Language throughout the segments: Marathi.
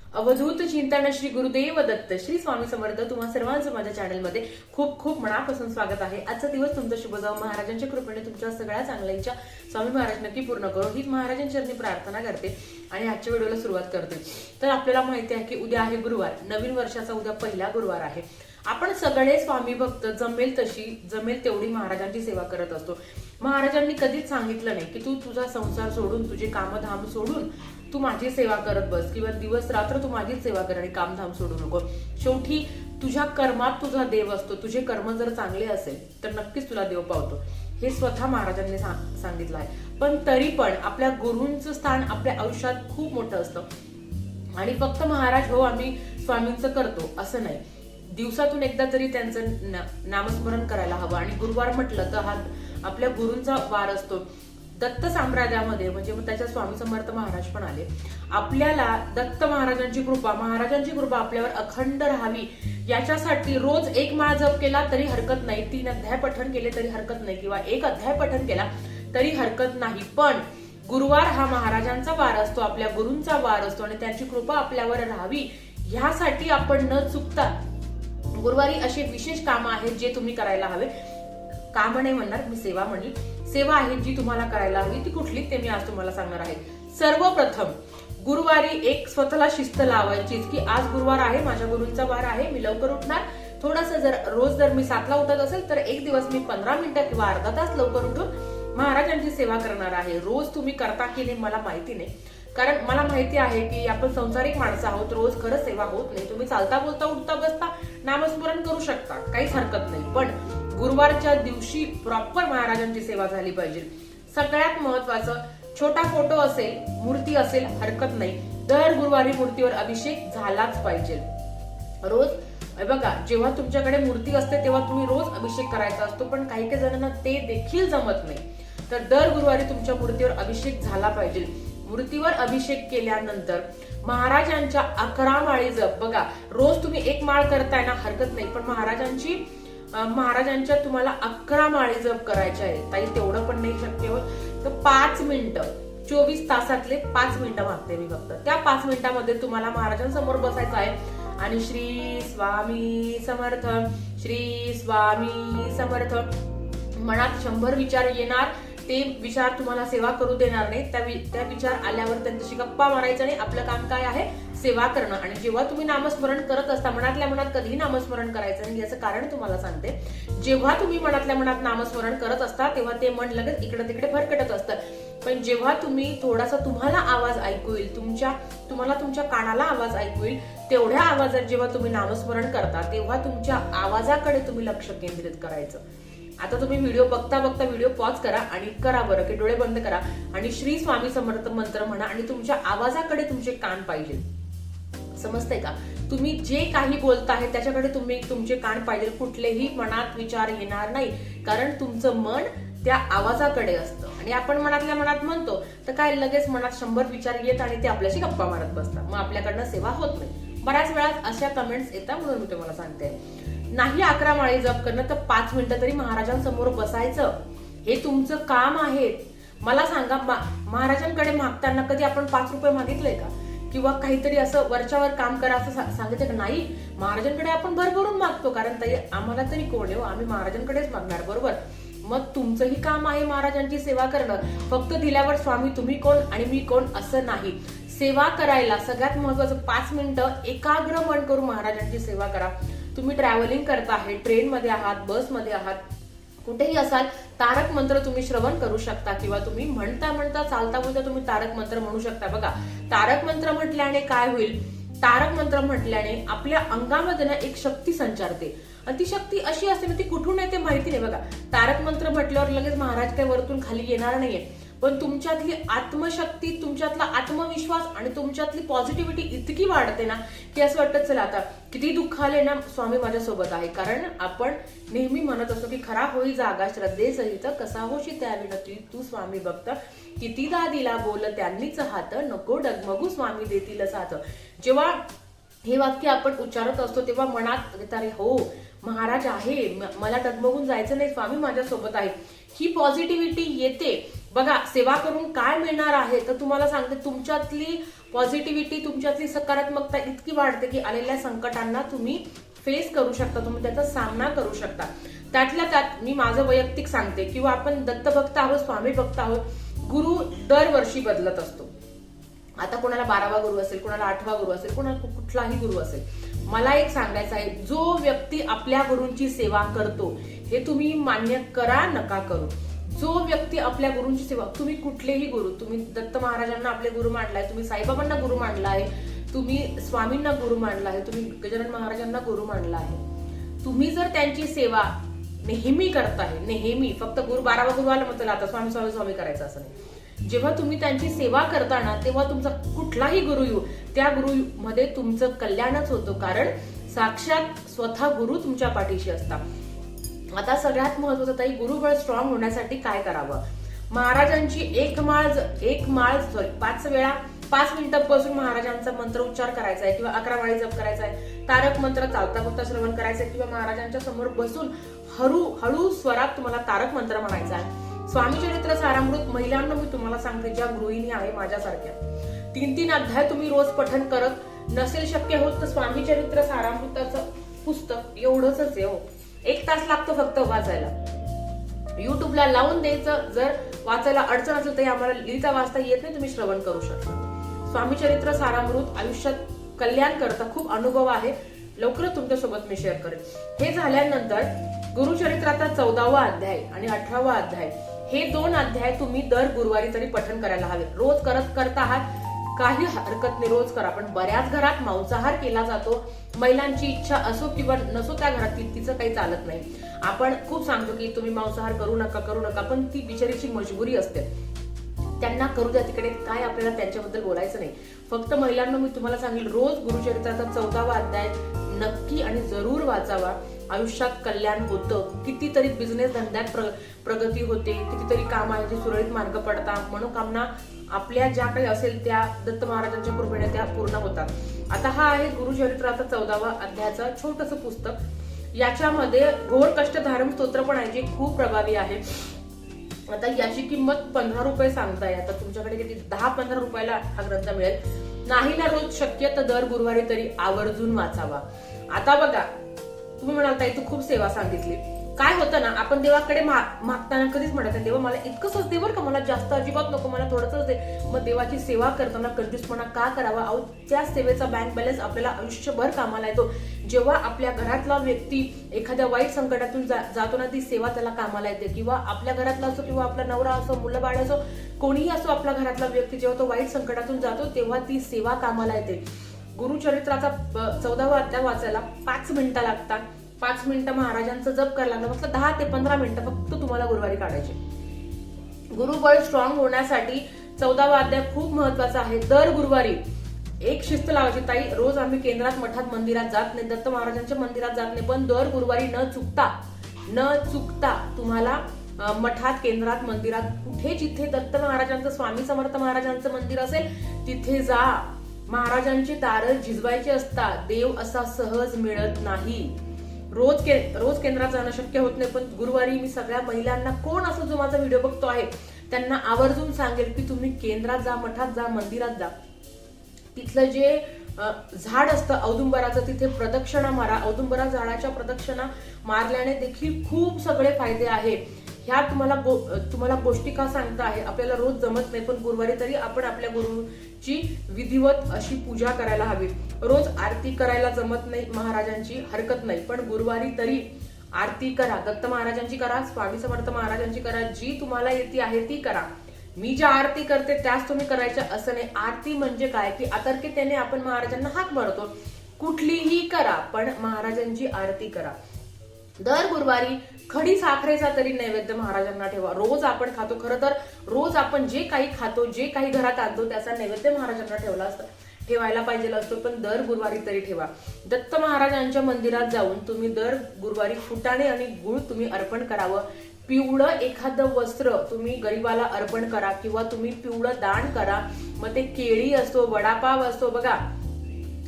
अवधूत चिंतन श्री गुरुदेव दत्त श्री स्वामी समर्थ तुम्हा सर्वांचं माझ्या चॅनलमध्ये खूप खूप मनापासून स्वागत आहे। आजचा दिवस तुमचा शुभ जावो, महाराजांच्या कृपेने तुमच्या सगळ्या चांगल्या इच्छा स्वामी महाराज नक्की पूर्ण करो हीच महाराजांच्या चरणी प्रार्थना करते आणि आजच्या व्हिडिओला सुरुवात करते। तर आपल्याला माहिती आहे की उद्या आहे गुरुवार, नवीन वर्षाचा उद्या पहिला गुरुवार आहे। आपण सगळे स्वामी भक्त जमेल तेवढी महाराजांची सेवा करत असतो। महाराजांनी कधीच सांगितलं नाही की तू तुझा संसार सोडून, तुझे कामधाम सोडून तू माझी सेवा करत बस किंवा दिवस रात्र तू माझीच सेवा कर आणि कामधाम सोडू नको। शेवटी तुझ्या कर्मात तुझा देव असतो। तुझे कर्म जर चांगले असेल तर नक्कीच तुला देव पावतो, हे स्वतः महाराजांनी सांगितलं आहे। पण तरी पण आपल्या गुरूंचं स्थान आपल्या आयुष्यात खूप मोठं असतं आणि फक्त महाराज हो आम्ही स्वामींचं करतो असं नाही। दिवसातून एकदा तरी त्यांचं नामस्मरण करायला हवं। आणि गुरुवार म्हटलं तर हा आपल्या गुरूंचा वार असतो। दत्त साम्राज्यामध्ये म्हणजे त्याच्या स्वामी समर्थ महाराज पण आले। आपल्याला दत्त महाराजांची कृपा आपल्यावर अखंड राहावी याच्यासाठी रोज एक माळ जप केला तरी हरकत नाही, 3 अध्याय पठण केले तरी हरकत नाही किंवा 1 अध्याय पठण केला तरी हरकत नाही। पण गुरुवार हा महाराजांचा वार असतो, आपल्या गुरूंचा वार असतो आणि त्यांची कृपा आपल्यावर राहावी ह्यासाठी आपण न चुकता गुरुवारी असे विशेष कामं आहेत जे तुम्ही करायला हवे। काम नाही म्हणणार मी, सेवा म्हणली। सेवा आहे जी तुम्हाला करायला हवी, ती कुठली ते मी आज तुम्हाला सांगणार आहे। सर्वप्रथम गुरुवारी एक स्वतःला शिस्त लावायची की आज गुरुवार आहे, माझ्या गुरूंचा वार आहे, मी लवकर उठणार। थोडंसं रोज जर मी 7 ला उठत असेल तर एक दिवस मी 15 मिनिटं किंवा अर्धा तास लवकर उठून महाराजांची सेवा करणार आहे। रोज तुम्ही करता की नाही मला माहिती नाही, कारण मला माहिती आहे की आपण संसारिक माणसं आहोत, रोज खरंच सेवा होत नाही। तुम्ही चालता बोलता उठता बसता नामस्मरण करू शकता, काहीच हरकत नाही, पण गुरुवारच्या दिवशी प्रॉपर महाराजांची सेवा झाली पाहिजे। सगळ्यात महत्वाचं छोटा फोटो असेल, मूर्ती असेल हरकत नाही, दर गुरुवारी मूर्तीवर अभिषेक झालाच पाहिजे। रोज बघा जेव्हा तुमच्याकडे मूर्ती असते तेव्हा तुम्ही रोज अभिषेक करायचा असतो, पण काही काही जणांना ते देखील जमत नाही। तर दर गुरुवारी तुमच्या मूर्तीवर अभिषेक झाला पाहिजे। मूर्तीवर अभिषेक केल्यानंतर महाराजांच्या 11 माळी जप, बघा रोज तुम्ही 1 माळ करताय ना हरकत नाही, पण महाराजांच्या तुम्हाला 11 माळी जप करायच्या आहे। ताई तेवढं पण नाही शक्य होत तर 5 मिनिटं, 24 तासातले 5 मिनिटं मागते मी फक्त। त्या 5 मिनिटांमध्ये तुम्हाला महाराजांसमोर बसायचं आहे आणि श्री स्वामी समर्थ, श्री स्वामी समर्थ मनात 100 विचार येणार, ते विचार तुम्हाला सेवा करू देणार नाही। त्या विचार आल्यावर त्यांच्याशी गप्पा मारायचं नाही, आपलं काम काय आहे सेवा करणं। आणि जेव्हा तुम्ही नामस्मरण करत असता मनातल्या मनात कधीही नामस्मरण करायचं नाही, याचं कारण तुम्हाला सांगते। जेव्हा तुम्ही मनातल्या मनात नामस्मरण करत असता तेव्हा ते मन लगेच इकडे तिकडे भरकटत असतं, पण जेव्हा तुम्ही थोडासा तुम्हाला आवाज ऐकू येईल, तुम्हाला तुमच्या कानाला आवाज ऐकू येईल, तेवढ्या आवाजात जेव्हा तुम्ही नामस्मरण करता तेव्हा तुमच्या आवाजाकडे तुम्ही लक्ष केंद्रित करायचं। आता तुम्ही व्हिडिओ बघता व्हिडिओ पॉज करा आणि करा बरं की डोळे बंद करा आणि श्री स्वामी समर्थ मंत्र म्हणा आणि तुमच्या आवाजाकडे तुमचे कान पाहिजे। समजतंय का? तुम्ही जे काही बोलताय त्याच्याकडे तुमचे कान पाहिजे, कुठलेही मनात विचार येणार नाही, कारण तुमचं मन त्या आवाजाकडे असतं। आणि आपण मनातल्या मनात म्हणतो तर काय लगेच मनात 100 विचार येत आणि ते आपल्याशी गप्पा मारत बसतात, मग आपल्याकडनं सेवा होत नाही। बऱ्याच वेळा अशा कमेंट्स येतात, म्हणून मी तुम्हाला सांगते नाही 11 माळी जप करणं तर 5 मिनिटं तरी महाराजांसमोर बसायचं, हे तुमचं काम आहे। मला सांगा महाराजांकडे मागताना कधी आपण 5 रुपये मागितले का? किंवा काहीतरी असं वरच्यावर काम करा असं सांगितलं का? नाही, महाराजांकडे आपण भरभरून मागतो, कारण ताई आम्हाला तरी कोण आहे, आम्ही महाराजांकडेच मागणार, बरोबर? मग तुमचंही काम आहे महाराजांची सेवा करणं। फक्त दिल्यावर स्वामी तुम्ही कोण आणि मी कोण असं नाही। सेवा करायला सगळ्यात महत्वाचं 5 मिनिटं एकाग्र मन करून महाराजांची सेवा करा। तुम्ही ट्रॅव्हलिंग करता आहे, ट्रेन मध्ये आहात, बस मध्ये आहात, कुठेही असाल, तारक मंत्र तुम्ही श्रवण करू शकता किंवा तुम्ही म्हणता चालता बोलता तुम्ही तारक मंत्र म्हणू शकता। बघा तारक मंत्र म्हटल्याने काय होईल, तारक मंत्र म्हटल्याने आपल्या अंगामध्ये ना एक शक्ती संचारते आणि ती शक्ती अशी असते ना, ती कुठून येते माहिती नाही। बघा तारक मंत्र म्हटल्यावर लगेच महाराज काही वरतून खाली येणार नाहीये, पण तुमच्यातली आत्मशक्ती, तुमच्यातला आत्मविश्वास आणि तुमच्यातली पॉझिटिव्हिटी इतकी वाढते ना की असं वाटतं चला आता किती दुःख आले ना स्वामी माझ्या सोबत आहे। कारण आपण नेहमी म्हणत असतो की खरा होई जागा श्रद्धेसहित, कसा होशी त्या विनती तू स्वामी भक्त, कितीदा दिला बोल त्यांनीच हात, नको डगमगू स्वामी देतील साथ। जेव्हा हे वाक्य आपण उच्चारत असतो तेव्हा मनात अरे हो महाराज आहे, मला डगमगून जायचं नाही, स्वामी माझ्या सोबत आहे, ही पॉझिटिव्हिटी येते। बघा, सेवा करून काय मिळणार आहे तर तुम्हाला सांगते, तुमच्यातली पॉझिटिव्हिटी, तुमच्यातली सकारात्मकता इतकी वाढते की आलेल्या संकटांना तुम्ही फेस करू शकता, तुम्ही त्याचा सामना करू शकता. त्यातल्या त्यात मी माझं वैयक्तिक सांगते, किंवा आपण दत्तभक्त आहोत, स्वामी भक्त आहोत, गुरु दरवर्षी बदलत असतो. आता कोणाला 12वा गुरु असेल, कोणाला 8वा गुरु असेल, कोणाला कुठलाही गुरु असेल. मला एक सांगायचं आहे, जो व्यक्ती आपल्या गुरूंची सेवा करतो, हे तुम्ही मान्य करा नका करू, जो व्यक्ती आपल्या गुरूंची सेवा, तुम्ही कुठलेही गुरु, तुम्ही दत्त महाराजांना आपले गुरु मानलाय, तुम्ही साईबाबांना गुरु मानला आहे, तुम्ही स्वामींना गुरु मानला आहे, तुम्ही गजानन महाराजांना गुरु मानला आहे, तुम्ही जर त्यांची सेवा नेहमी करताय, नेहमी, फक्त गुरु 12वा गुरु आला म्हटलं आता स्वामी स्वामी स्वामी करायचं असं नाही. जेव्हा तुम्ही त्यांची सेवा करताना, तेव्हा तुमचा कुठलाही गुरु येऊ, त्या गुरु मध्ये तुमचं कल्याणच होतं, कारण साक्षात स्वतः गुरु तुमच्या पाठीशी असतात. आता सगळ्यात महत्वाचं ताई, गुरुबळ स्ट्रॉंग होण्यासाठी काय करावं? महाराजांची एक माळ 5 वेळा 5 मिनिटांपासून महाराजांचा मंत्र उच्चार करायचा आहे, किंवा 11 माळी जप करायचा आहे, तारक मंत्र चालता बोलता श्रवण करायचं आहे, किंवा महाराजांच्या समोर बसून हळू स्वरात तुम्हाला तारक मंत्र म्हणायचा आहे. स्वामी चरित्र सारामृत महिलांना मी तुम्हाला सांगते, ज्या गृहिणी आहे माझ्यासारख्या, 3 अध्याय तुम्ही रोज पठण करत नसेल शक्य होत तर स्वामी चरित्र सारामृताचं पुस्तक एवढंच आहे हो, 1 तास लागतो फक्त वाचायला. युट्यूबला लावून द्यायचं, जर वाचायला अडचण असेल तर आम्हाला लिहिता वाचता येत नाही, तुम्ही श्रवण करू शकता. स्वामी चरित्र सारामृत आयुष्यात कल्याण करता, खूप अनुभव आहे, लवकरच तुमच्यासोबत मी शेअर करेन. हे झाल्यानंतर गुरुचरित्राचा 14वा अध्याय आणि 18वा अध्याय, हे 2 अध्याय तुम्ही दर गुरुवारी तरी पठण करायला हवे. रोज करत आहात काही हरकत नाही, रोज करा. पण बऱ्याच घरात मांसाहार केला जातो, महिलांची इच्छा असो किंवा नसो त्या घरात तिचं काही चालत नाही. आपण खूप सांगतो की तुम्ही मांसाहार करू नका, पण ती बिचारीची मजबुरी असते, त्यांना करू द्या, तिकडे काय आपल्याला त्यांच्याबद्दल बोलायचं नाही. फक्त महिलांना मी तुम्हाला सांगेल, रोज गुरुचरित्राचा 14वा अध्याय नक्की आणि जरूर वाचावा. आयुष्यात कल्याण होतं, कितीतरी बिझनेस धंद्यात प्रगती होते, कितीतरी काम आहे जे सुरळीत मार्ग पडतात, मनोकामना आपल्या ज्या काही असेल त्या दत्त महाराजांच्या कृपेने त्या पूर्ण होतात. आता हा आहे गुरुचरित्राचा 14वा अध्यायाचा छोटस पुस्तक. याच्यामध्ये घोर कष्ट धारम स्तोत्र पण आहे, जे खूप प्रभावी आहे. आता याची किंमत 15 रुपये सांगताय. आता तुमच्याकडे किती 10-15 रुपयाला हा ग्रंथ मिळेल. नाही ना रोज शक्य तर दर गुरुवारी तरी आवर्जून वाचावा. आता बघा, तुम्ही म्हणाल ताई तू खूप सेवा सांगितली, काय होतं ना, आपण देवाकडे मागताना कधीच म्हणत नाही देवा मला इतकंच दे बरं का, मला जास्त अजिबात नको, मला थोडंच दे. मग देवाची सेवा करताना कंजूसपणा का करावा? अहो, त्या सेवेचा बँक बॅलन्स आपल्याला आयुष्यभर कामाला येतो. जेव्हा आपल्या घरातला व्यक्ती एखाद्या वाईट संकटातून जातो ना, ती सेवा त्याला कामाला येते. किंवा आपल्या घरातला असो किंवा आपला नवरा असो, मुलं बाळ असो, कोणीही असो, आपल्या घरातला व्यक्ती जेव्हा तो वाईट संकटातून जातो तेव्हा ती सेवा कामाला येते. गुरुचरित्राचा 14वा अध्याय वाचायला 5 मिनिटं लागतात. 5 मिनिटं महाराजांचं जप करायला लागलं, फक्त 10 ते 15 मिनिटं फक्त तुम्हाला गुरुवारी काढायचे. गुरुबळ स्ट्रॉंग होण्यासाठी 14वा अध्याय खूप महत्वाचा आहे. दर गुरुवारी एक शिस्त लावायची ताई. रोज आम्ही केंद्रात, मठात, मंदिरात जात नाही, दत्त महाराजांच्या मंदिरात जात नाही, पण दर गुरुवारी न चुकता तुम्हाला मठात, केंद्रात, मंदिरात, कुठे जिथे दत्त महाराजांचं, स्वामी समर्थ महाराजांचं मंदिर असेल तिथे जा. महाराजांची दारं झिजवायची असतात. देव असा सहज मिळत नाही. रोज केंद्रात जाणं शक्य होत नाही, पण गुरुवारी मी सगळ्या महिलांना, कोण असं जो माझा व्हिडिओ बघतो आहे त्यांना आवर्जून सांगेल की तुम्ही केंद्रात जा, मठात जा, मंदिरात जा. तिथलं जे झाड असतं औदुंबराचं, तिथे प्रदक्षिणा मारा. औदुंबरा झाडाच्या प्रदक्षिणा मारल्याने देखील खूप सगळे फायदे आहेत. ह्या तुम्हाला गोष्टी का सांगता आहे, आपल्याला रोज जमत नाही, पण गुरुवारी तरी आपण आपल्या गुरुची विधिवत अशी पूजा करायला हवी. रोज आरती करायला जमत नाही महाराजांची, हरकत नाही, पण गुरुवारी तरी आरती करा. दत्त महाराजांची करा, स्वामी समर्थ महाराजांची करा, जी तुम्हाला येते आहे ती करा. मी ज्या आरती करते त्याच तुम्ही करायच्या असं नाही. आरती म्हणजे काय की आतर्क्यतेने आपण महाराजांना हाक मारतो, कुठलीही करा पण महाराजांची आरती करा. दर गुरुवारी खडी साखरेचा तरी नैवेद्य महाराजांना ठेवा. रोज आपण खातो, खरं तर रोज आपण जे काही खातो, जे काही घरात आणतो त्याचा नैवेद्य महाराजांना ठेवायला पाहिजे असतो, पण दर गुरुवारी तरी ठेवा. दत्त महाराजांच्या मंदिरात जाऊन तुम्ही दर गुरुवारी फुटाणे आणि गुळ तुम्ही अर्पण करावं. पिवळं एखादं वस्त्र तुम्ही गरिबाला अर्पण करा, किंवा तुम्ही पिवळं दान करा. मग ते केळी असो, वडापाव असो. बघा,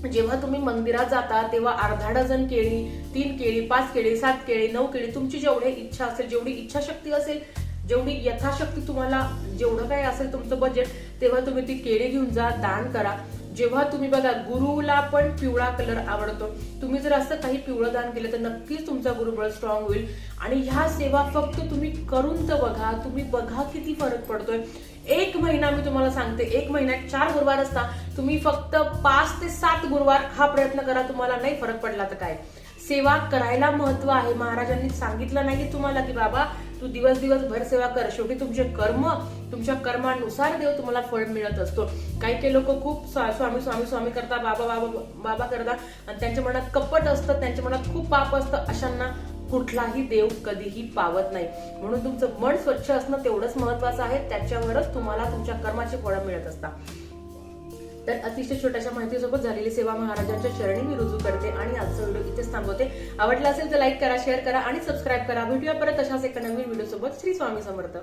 जेव्हा तुम्ही मंदिरात जाता तेव्हा अर्धा डझन केळी, 3 केळी, 5 केळी, 7 केळी, 9 केळी, तुमची जेवढी इच्छा असेल, जेवढी इच्छाशक्ती असेल जेवढी यथाशक्ती तुम्हाला जेवढं काही असेल तुमचं बजेट, तेव्हा तुम्ही ती केळी घेऊन जा, दान करा. जेव्हा तुम्ही बघा, गुरुला पण पिवळा कलर आवडतो, तुम्ही जर असं काही पिवळं दान केलं तर नक्कीच तुमचा गुरुबळ स्ट्रॉंग होईल. आणि ह्या सेवा फक्त तुम्ही करून तर बघा, तुम्ही बघा किती फरक पडतोय. 1 महिना मी तुम्हाला सांगते, 1 महिन्यात 4 गुरुवार असता, तुम्ही फक्त 5 ते 7 गुरुवार हा प्रयत्न करा, तुम्हाला नाही फरक पडला तर काय. सेवा करायला महत्व आहे. महाराजांनी सांगितलं नाही की तुम्हाला की बाबा तू दिवसभर सेवा कर, शेवटी तुमचे कर्म, तुमच्या कर्मानुसार देव तुम्हाला फळ मिळत असतो. काही लोक खूप स्वामी स्वामी स्वामी करतात, बाबा बाबा बाबा करतात आणि त्यांच्या मनात कपट असतं, त्यांच्या मनात खूप पाप असतं. अशांना कुठलाही देव कधीही पावत नाही. म्हणून तुमचं मन स्वच्छ असणं तेवढंच महत्वाचं आहे. त्याच्यावरच तुम्हाला तुमच्या कर्माची फळं मिळत असतात. तर अतिशय छोट्याशा माहितीसोबत झालेली सेवा महाराजांच्या चरणी मी रुजू करते आणि आजचा व्हिडिओ इथेच थांबवते. आवडला असेल तर लाईक करा, शेअर करा आणि सबस्क्राईब करा. भेटूया परत अशाच एका नवीन व्हिडिओ सोबत. श्री स्वामी समर्थ.